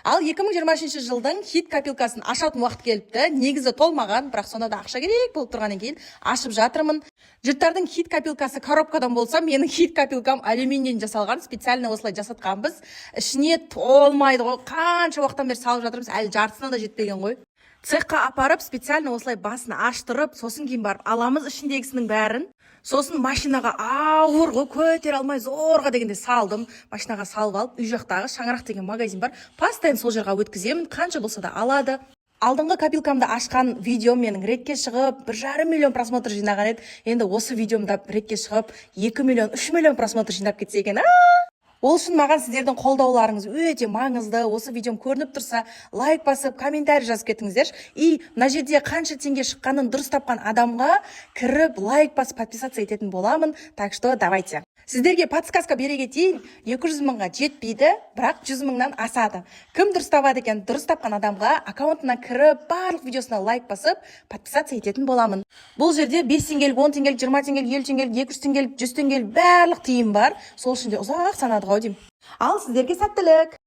Ал 2023 жылдың хит копилкасын ашатын уақыт келіпті. Негізі толмаған, бірақ сонда да ақша керек болып тұрғаннан кейін ашып жатырмын. Жұрттардың хит копилкасы коробкадан болса, менің хит копилкам алюминийден жасалған, специально осылай жасатқанбыз. Ішіне толмайды ғой. Қанша уақыттан бері салып жатырмыз, әлі жартысына да жетпеген ғой. Цехқа апарып, специально осылай басын аштырып, сосын кейін барып аламыз ішіндегісінің бәрін. Сосын машинаға ауыр ғой, көтере алмай зорға дегенде салдым. Машинаға салып алып, үй жақтағы Шаңырақ деген магазин бар. Постоянно сол жерге өткіземін, қанша болса да алады. Алдыңғы копилкамды ашқан видеом менің ретке шығып, 1,5 миллион просмотр жинаған еді. Енді осы видеомда ретке шығып, 2 миллион, 3 миллион просмотр жинап кетсе екен. Ол үшін маған сіздердің қолдауларыңыз өте маңызды. Осы видеом көрініп тұрса, лайк басып, комментарий жазып кетіңіздер. И мына жерде қанша теңге шыққанын дұрыс тапқан адамға кіріп, лайк басып, подписаться ететін боламын. Так что давайте. Сіздерге подсказка бере кетейін, 200 мыңға жетпейді, бірақ 100 мыңнан асады. Кім дұрыс табады екен, дұрыс тапқан адамға аккаунтына кіріп, барлық видеосына лайк басып, подписация ететін боламын. Бұл жерде 5 теңгелік, 10 теңгелік, 20 теңгелік, 50 теңгелік, 200 теңгелік, 100 теңгелік барлық тиым бар. Сол үшін де ұзақ санадық ау деймін. Ал сіздерге сәттілік.